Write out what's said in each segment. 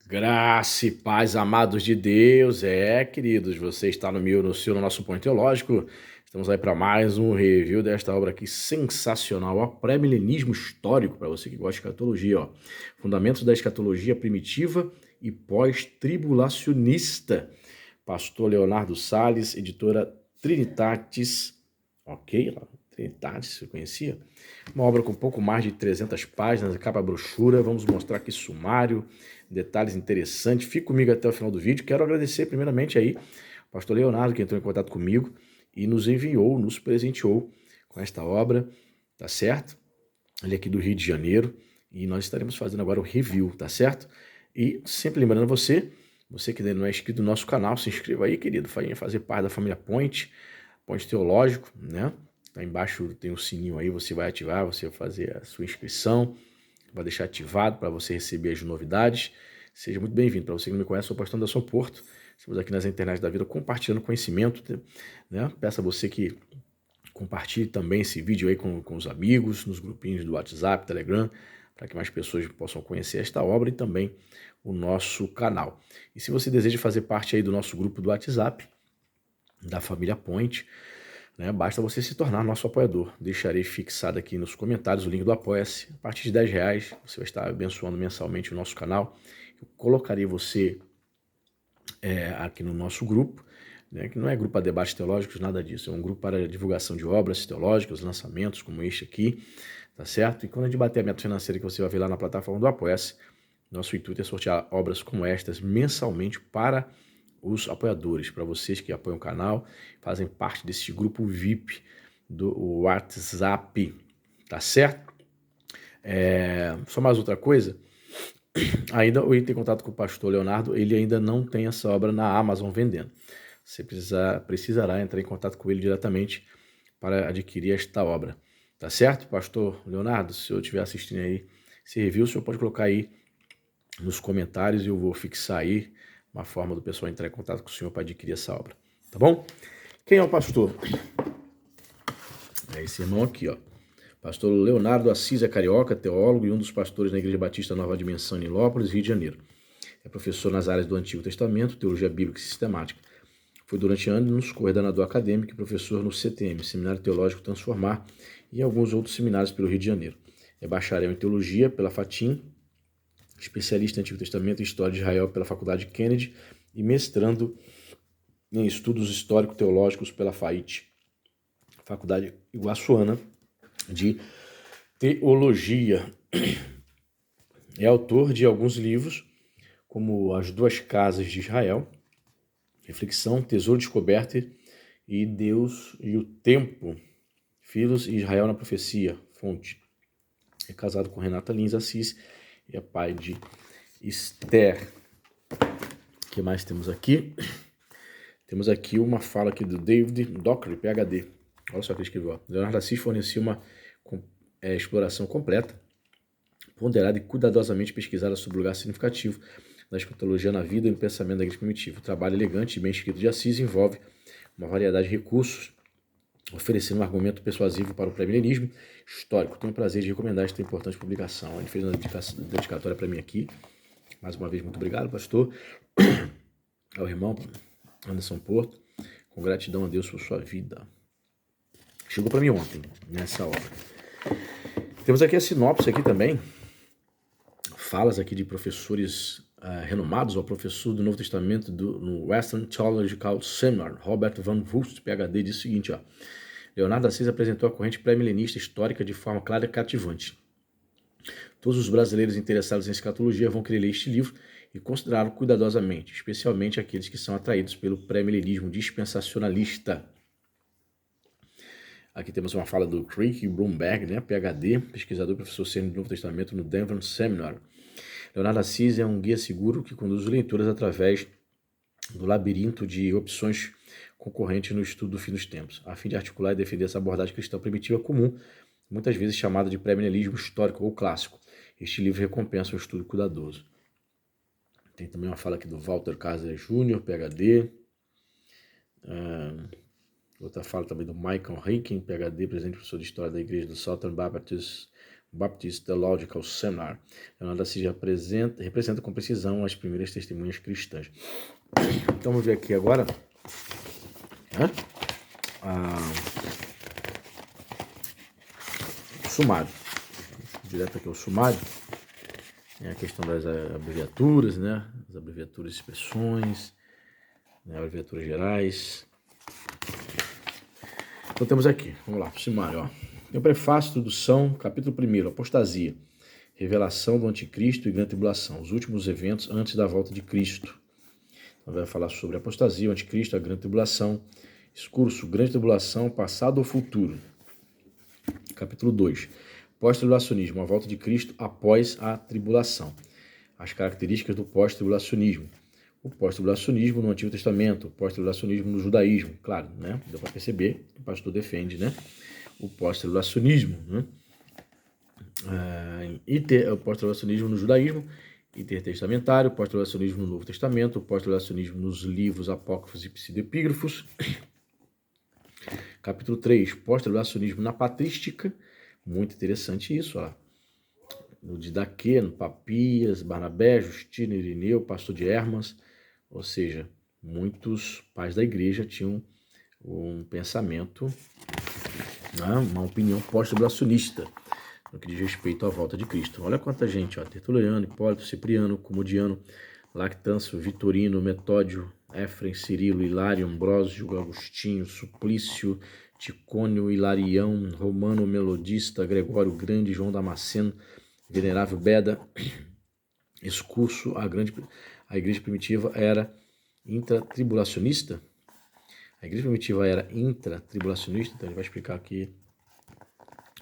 Graça e paz, amados de Deus. Queridos, você está no nosso Ponto Teológico. Estamos aí para mais um review desta obra aqui sensacional, ó, Pré-milenismo histórico, para você que gosta de escatologia, ó. Fundamentos da escatologia primitiva e pós-tribulacionista. Pastor Leonardo Salles, editora Trinitatis, ok? Trinitatis, você conhecia? Uma obra com pouco mais de 300 páginas, capa brochura. Vamos mostrar aqui sumário, detalhes interessantes. Fique comigo até o final do vídeo. Quero agradecer primeiramente aí o pastor Leonardo, que entrou em contato comigo e nos enviou, nos presenteou com esta obra, tá certo? Ele é aqui do Rio de Janeiro e nós estaremos fazendo agora o review, tá certo? E sempre lembrando você que ainda não é inscrito no nosso canal, se inscreva aí, querido, venha fazer parte da família Point Teológico, né? Tá embaixo tem o sininho aí, você vai ativar, você vai fazer a sua inscrição, vai deixar ativado para você receber as novidades. Seja muito bem-vindo. Para você que não me conhece, sou o pastor Anderson Porto. Estamos aqui nas internet da vida compartilhando conhecimento, né? Peço a você que compartilhe também esse vídeo aí com os amigos, nos grupinhos do WhatsApp, Telegram, para que mais pessoas possam conhecer esta obra e também o nosso canal. E se você deseja fazer parte aí do nosso grupo do WhatsApp, da família Point, né, basta você se tornar nosso apoiador. Deixarei fixado aqui nos comentários o link do Apoia-se. A partir de R$10 você vai estar abençoando mensalmente o nosso canal. Eu colocarei você aqui no nosso grupo, né, que não é grupo para debates teológicos, nada disso. É um grupo para divulgação de obras teológicas, lançamentos como este aqui, tá certo? E quando a gente bater a meta financeira que você vai ver lá na plataforma do Apoia-se, nosso intuito é sortear obras como estas mensalmente para os apoiadores, para vocês que apoiam o canal, fazem parte desse grupo VIP do WhatsApp, tá certo? Só mais outra coisa, ainda eu entrei em contato com o pastor Leonardo, ele ainda não tem essa obra na Amazon vendendo. Você precisará entrar em contato com ele diretamente para adquirir esta obra, tá certo? Pastor Leonardo, se eu estiver assistindo aí esse review, o senhor pode colocar aí nos comentários e eu vou fixar aí uma forma do pessoal entrar em contato com o senhor para adquirir essa obra, tá bom? Quem é o pastor? É esse irmão aqui, ó. Pastor Leonardo Assis é carioca, teólogo e um dos pastores na Igreja Batista Nova Dimensão em Nilópolis, Rio de Janeiro. É professor nas áreas do Antigo Testamento, Teologia Bíblica e Sistemática. Foi durante anos coordenador acadêmico e professor no CTM, Seminário Teológico Transformar, e alguns outros seminários pelo Rio de Janeiro. É bacharel em Teologia pela FATIM, especialista em Antigo Testamento e História de Israel pela Faculdade Kennedy e mestrando em Estudos Histórico-Teológicos pela FAIT, Faculdade Iguaçuana de Teologia. É autor de alguns livros, como As Duas Casas de Israel, Reflexão, Tesouro Descoberto e Deus e o Tempo, Filhos e Israel na Profecia, fonte. É casado com Renata Lins Assis e é pai de Esther. O que mais temos aqui? Temos aqui uma fala aqui do David Dockery, PhD. Olha só o que ele escreveu. Leonardo Assis fornecia uma exploração completa, ponderada e cuidadosamente pesquisada sobre o lugar significativo da escatologia na vida e no pensamento da igreja primitiva. O trabalho elegante e bem escrito de Assis envolve uma variedade de recursos, oferecendo um argumento persuasivo para o pré-milenismo histórico. Tenho o prazer de recomendar esta importante publicação. Ele fez uma dedicatória para mim aqui. Mais uma vez, muito obrigado, pastor. Ao irmão Anderson Porto, com gratidão a Deus por sua vida. Chegou para mim ontem, nessa obra. Temos aqui a sinopse aqui também, falas aqui de professores renomados, o professor do Novo Testamento no Western Theological Seminar, Robert Van Vust, PhD, diz o seguinte, ó. Leonardo Assis apresentou a corrente pré-milenista histórica de forma clara e cativante. Todos os brasileiros interessados em escatologia vão querer ler este livro e considerá-lo cuidadosamente, especialmente aqueles que são atraídos pelo pré-milenismo dispensacionalista. Aqui temos uma fala do Craig Bromberg, né, PhD, pesquisador e professor sênior do Novo Testamento no Denver Seminar. Leonardo Assis é um guia seguro que conduz os leitores através do labirinto de opções concorrentes no estudo do fim dos tempos, a fim de articular e defender essa abordagem cristã primitiva comum, muitas vezes chamada de pré-milenismo histórico ou clássico. Este livro recompensa um estudo cuidadoso. Tem também uma fala aqui do Walter Kaiser Jr., PhD. Outra fala também do Michael Hicken, PhD, presidente e professor de História da Igreja do Southern Baptist Baptist Theological Seminar. Leonardo da Silva representa com precisão as primeiras testemunhas cristãs. Então vamos ver aqui agora o sumário. Direto aqui ao sumário. É a questão das abreviaturas, né? As abreviaturas de expressões, né? Abreviaturas gerais. Então temos aqui, vamos lá, o sumário, ó. Tem o prefácio, introdução, capítulo 1, apostasia, revelação do anticristo e grande tribulação, os últimos eventos antes da volta de Cristo. Então vai falar sobre a apostasia, o anticristo, a grande tribulação, discurso, grande tribulação, passado ou futuro. Capítulo 2, pós-tribulacionismo, a volta de Cristo após a tribulação. As características do pós-tribulacionismo. O pós-tribulacionismo no Antigo Testamento, o pós-tribulacionismo no judaísmo. Claro, né? Deu para perceber que o pastor defende, né? O pós-tribulacionismo, né? O pós-tribulacionismo no judaísmo, intertestamentário, o pós-tribulacionismo no Novo Testamento, o pós-tribulacionismo nos livros apócrifos e pseudoepígrafos. Capítulo 3, pós-tribulacionismo na patrística. Muito interessante isso, ó. No Didaquê, no Papias, Barnabé, Justino, Irineu, pastor de Hermas, ou seja, muitos pais da igreja tinham um pensamento, né, uma opinião pós-tribulacionista no que diz respeito à volta de Cristo. Olha quanta gente, ó, Tertuliano, Hipólito, Cipriano, Comodiano, Lactâncio, Vitorino, Metódio, Éfrem, Cirilo, Hilário, Ambrósio, Agostinho, Suplício, Ticônio, Hilarião, Romano, Melodista, Gregório Grande, João Damasceno, Venerável Beda. Excurso, a igreja primitiva era intratribulacionista. A igreja primitiva era intratribulacionista, então ele vai explicar aqui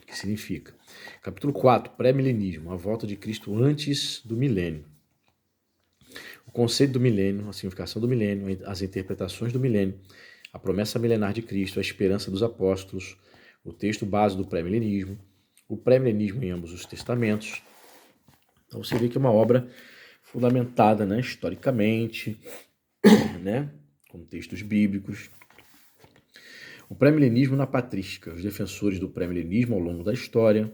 o que significa. Capítulo 4, pré-milenismo, a volta de Cristo antes do milênio. O conceito do milênio, a significação do milênio, as interpretações do milênio, a promessa milenar de Cristo, a esperança dos apóstolos, o texto base do pré-milenismo, o pré-milenismo em ambos os testamentos. Então você vê que é uma obra fundamentada, né, historicamente, né, com textos bíblicos. O pré-milenismo na patrística, os defensores do pré-milenismo ao longo da história.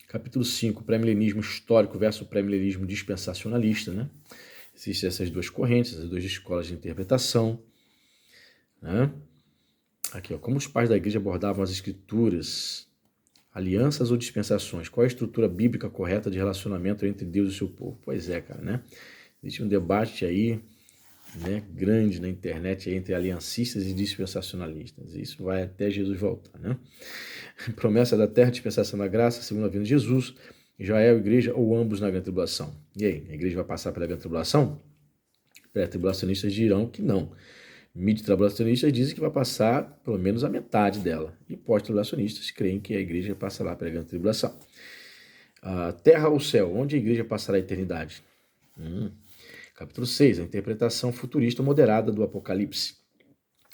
Capítulo 5, pré-milenismo histórico versus pré-milenismo dispensacionalista, né? Existem essas duas correntes, essas duas escolas de interpretação, né? Aqui, ó, como os pais da igreja abordavam as escrituras, alianças ou dispensações? Qual é a estrutura bíblica correta de relacionamento entre Deus e seu povo? Pois é, cara, né? Existe um debate aí, né, grande na internet aí, entre aliancistas e dispensacionalistas. Isso vai até Jesus voltar, né? Promessa da terra, dispensação da graça, segunda vinda de Jesus, Israel, igreja ou ambos na grande tribulação. E aí, a igreja vai passar pela grande tribulação? Pré-tribulacionistas dirão que não. Mid-tribulacionistas dizem que vai passar pelo menos a metade dela. E pós-tribulacionistas creem que a igreja passará pela grande tribulação. Terra ou céu, onde a igreja passará a eternidade? Capítulo 6, a interpretação futurista moderada do Apocalipse.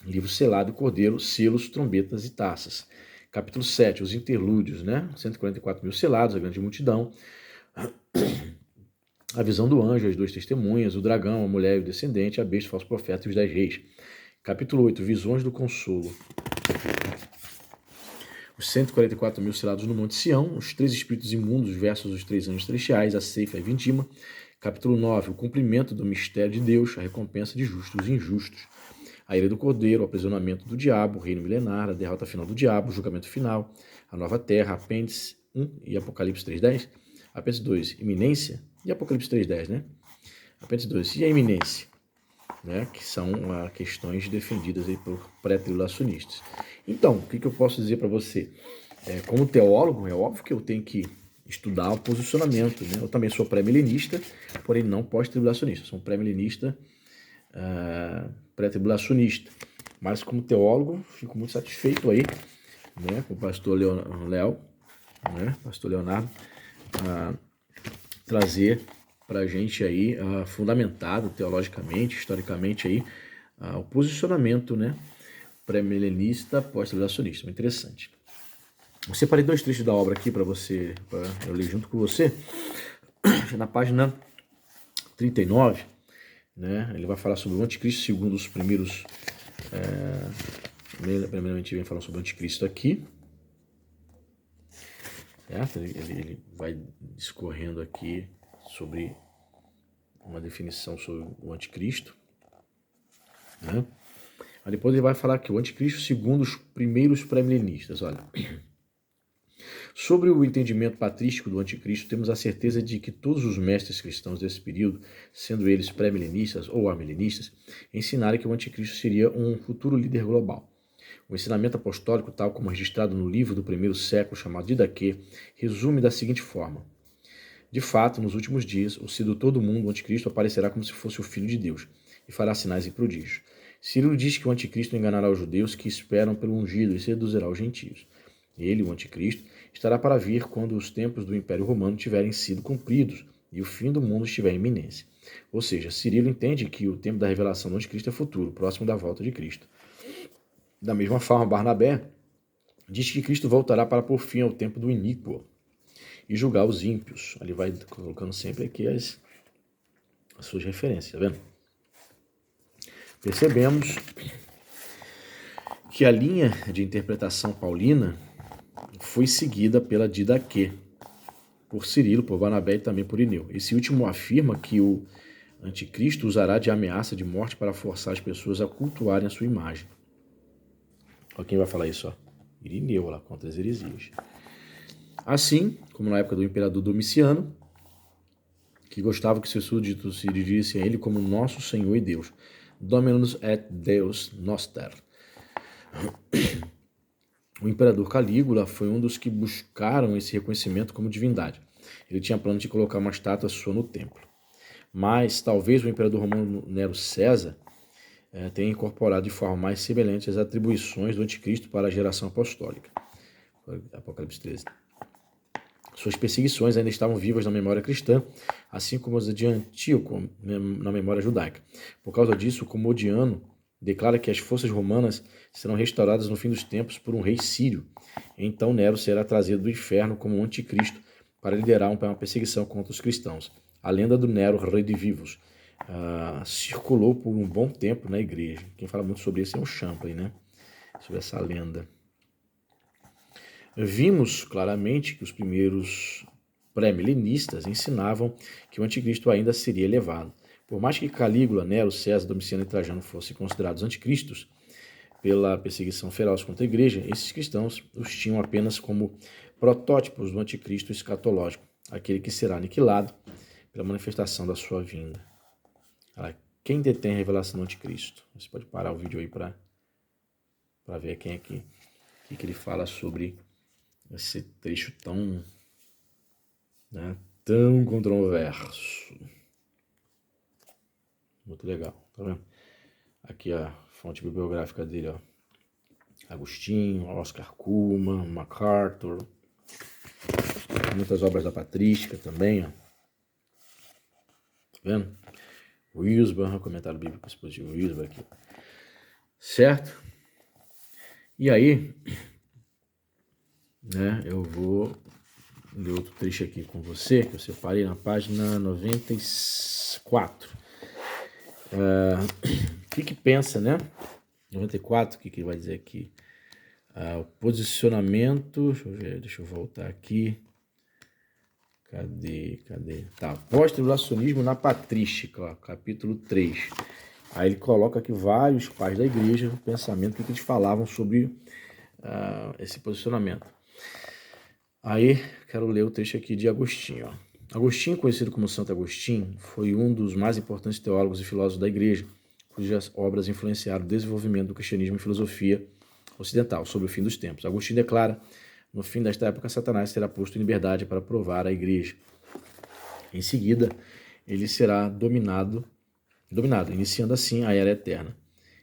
Livro selado, cordeiro, selos, trombetas e taças. Capítulo 7, os interlúdios, né? 144 mil selados, a grande multidão. A visão do anjo, as duas testemunhas, o dragão, a mulher e o descendente, a besta, o falso profeta e os 10 reis. Capítulo 8, visões do consolo. Os 144 mil selados no Monte Sião, os 3 espíritos imundos versus os 3 anjos celestiais, a ceifa e a vindima. Capítulo 9, o cumprimento do mistério de Deus, a recompensa de justos e injustos. A ira do cordeiro, o aprisionamento do diabo, o reino milenar, a derrota final do diabo, o julgamento final, a nova terra, apêndice 1 e Apocalipse 3.10. Apêndice 2, iminência, e Apocalipse 3.10, né? Apêndice 2, e a iminência, né? Que são questões defendidas aí por pré-tribulacionistas. Então, o que eu posso dizer para você? Como teólogo, é óbvio que eu tenho que estudar o posicionamento, né? Eu também sou pré-milenista, porém não pós-tribulacionista. Sou um pré-milenista, pré-tribulacionista. Mas como teólogo, fico muito satisfeito aí, né, com o pastor Léo, né, pastor Leonardo, trazer para a gente aí, fundamentado teologicamente, historicamente aí, o posicionamento, né, pré-milenista, pós-tribulacionista. Muito interessante. Eu separei 2 trechos da obra aqui para eu ler junto com você. Na página 39, né, ele vai falar sobre o anticristo, segundo os primeiros. Primeiramente, vem falar sobre o anticristo aqui. certo? Ele vai discorrendo aqui sobre uma definição sobre o anticristo, né? Aí depois ele vai falar que o anticristo segundo os primeiros pré-milenistas, olha. Sobre o entendimento patrístico do anticristo, temos a certeza de que todos os mestres cristãos desse período, sendo eles pré-milenistas ou amilenistas, ensinaram que o anticristo seria um futuro líder global. O ensinamento apostólico, tal como registrado no livro do primeiro século chamado Didaquê, resume da seguinte forma: de fato, nos últimos dias, o sedutor do mundo, o anticristo, aparecerá como se fosse o Filho de Deus e fará sinais e prodígios. Cirilo diz que o anticristo enganará os judeus que esperam pelo ungido e seduzirá os gentios. Ele, o anticristo, estará para vir quando os tempos do Império Romano tiverem sido cumpridos e o fim do mundo estiver em iminência. Ou seja, Cirilo entende que o tempo da revelação do anticristo é futuro, próximo da volta de Cristo. Da mesma forma, Barnabé diz que Cristo voltará para pôr fim ao tempo do iníquo e julgar os ímpios. Ele vai colocando sempre aqui as suas referências, tá vendo? Percebemos que a linha de interpretação paulina foi seguida pela Didaquê, por Cirilo, por Barnabé e também por Irineu. Esse último afirma que o anticristo usará de ameaça de morte para forçar as pessoas a cultuarem a sua imagem. Olha quem vai falar isso, ó. Irineu, lá contra as heresias. Assim, como na época do imperador Domiciano, que gostava que seus súditos se dirigissem a ele como nosso Senhor e Deus. Dominus et Deus Noster. O imperador Calígula foi um dos que buscaram esse reconhecimento como divindade. Ele tinha plano de colocar uma estátua sua no templo. Mas talvez o imperador romano Nero César tenha incorporado de forma mais semelhante as atribuições do anticristo para a geração apostólica. Apocalipse 13. Suas perseguições ainda estavam vivas na memória cristã, assim como as de Antíoco na memória judaica. Por causa disso, o Comodiano declara que as forças romanas serão restauradas no fim dos tempos por um rei sírio. Então Nero será trazido do inferno como um anticristo para liderar uma perseguição contra os cristãos. A lenda do Nero, rei de vivos, circulou por um bom tempo na igreja. Quem fala muito sobre isso é o Champlin, né? Sobre essa lenda. Vimos claramente que os primeiros pré-milenistas ensinavam que o anticristo ainda seria elevado. Por mais que Calígula, Nero, César, Domiciano e Trajano fossem considerados anticristos pela perseguição feroz contra a igreja, esses cristãos os tinham apenas como protótipos do anticristo escatológico, aquele que será aniquilado pela manifestação da sua vinda. Quem detém a revelação do anticristo? Você pode parar o vídeo aí para ver quem é que ele fala sobre esse trecho tão controverso. Muito legal, tá vendo? Aqui a fonte bibliográfica dele, ó. Agostinho, Oscar Cullmann, MacArthur, muitas obras da patrística também, ó. Tá vendo? Wilsberg, comentário bíblico expositivo Wilsberg aqui. Certo? E aí, eu vou ler outro trecho aqui com você, que eu separei na página 94. O que pensa, né? 94, o que ele vai dizer aqui? O posicionamento, deixa eu voltar aqui. Cadê? Tá, pós-tribulacionismo na patrística, ó, capítulo 3. Aí ele coloca aqui vários pais da igreja, o pensamento que eles falavam sobre esse posicionamento. Aí, quero ler o trecho aqui de Agostinho. Ó. Agostinho, conhecido como Santo Agostinho, foi um dos mais importantes teólogos e filósofos da igreja, cujas obras influenciaram o desenvolvimento do cristianismo e filosofia ocidental sobre o fim dos tempos. Agostinho declara: no fim desta época, Satanás será posto em liberdade para provar a igreja. Em seguida, ele será dominado, iniciando assim a era eterna.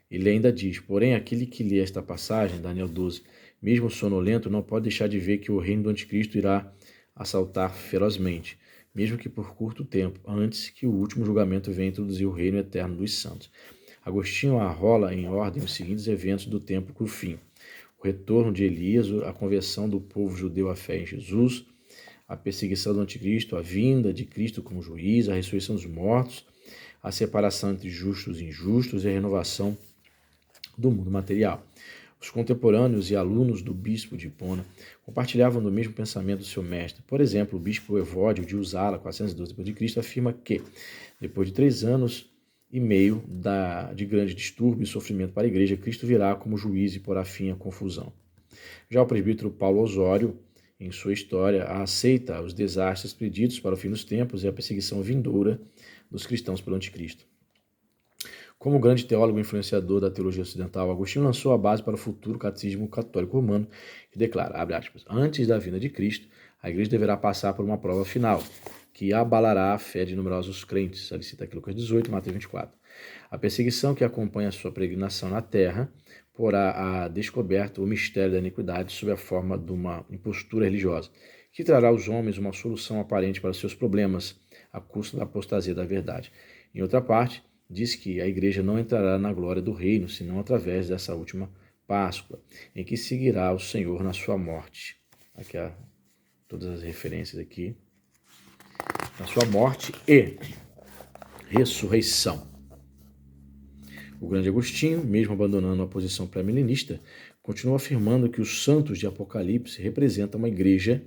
Ele ainda diz: porém, aquele que lê esta passagem, Daniel 12, mesmo sonolento, não pode deixar de ver que o reino do anticristo irá assaltar ferozmente, mesmo que por curto tempo, antes que o último julgamento venha introduzir o reino eterno dos santos. Agostinho arrola em ordem os seguintes eventos do tempo com o fim: o retorno de Elias, a conversão do povo judeu à fé em Jesus, a perseguição do anticristo, a vinda de Cristo como juiz, a ressurreição dos mortos, a separação entre justos e injustos e a renovação do mundo material. Os contemporâneos e alunos do bispo de Hipona compartilhavam do mesmo pensamento do seu mestre. Por exemplo, o bispo Evódio de Uzala, 412 d.C., afirma que, depois de 3 anos e meio de grande distúrbio e sofrimento para a igreja, Cristo virá como juiz e porá fim à confusão. Já o presbítero Paulo Osório, em sua história, aceita os desastres preditos para o fim dos tempos e a perseguição vindoura dos cristãos pelo anticristo. Como grande teólogo e influenciador da teologia ocidental, Agostinho lançou a base para o futuro catecismo católico romano, que declara, abre aspas, antes da vinda de Cristo, a igreja deverá passar por uma prova final, que abalará a fé de numerosos crentes. Ali cita aqui Lucas 18, Mateus 24. A perseguição que acompanha a sua peregrinação na terra porá a descoberto o mistério da iniquidade sob a forma de uma impostura religiosa, que trará aos homens uma solução aparente para os seus problemas, à custa da apostasia da verdade. Em outra parte, diz que a igreja não entrará na glória do reino, senão através dessa última Páscoa, em que seguirá o Senhor na sua morte. Aqui há todas as referências aqui. Na sua morte e ressurreição. O grande Agostinho, mesmo abandonando a posição pré-milenista, continua afirmando que os santos de Apocalipse representam uma igreja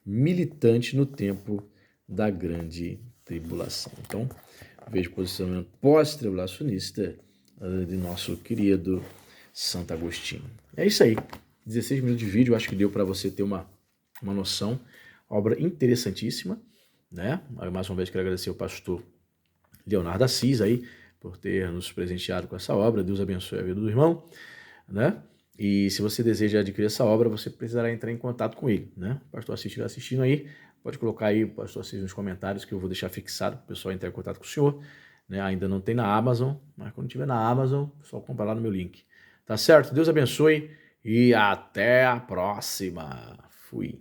militante no tempo da grande tribulação. Então, vejo o posicionamento pós-tribulacionista de nosso querido Santo Agostinho. É isso aí. 16 minutos de vídeo, acho que deu para você ter uma noção. Obra interessantíssima, né? Mais uma vez quero agradecer ao pastor Leonardo Assis aí por ter nos presenteado com essa obra. Deus abençoe a vida do irmão, né? E se você deseja adquirir essa obra, você precisará entrar em contato com ele, né? O pastor Assis estiver assistindo aí, pode colocar aí o pastor Assis nos comentários que eu vou deixar fixado para o pessoal entrar em contato com o senhor, né? Ainda não tem na Amazon, mas quando tiver na Amazon, só compra lá no meu link. Tá certo? Deus abençoe e até a próxima. Fui.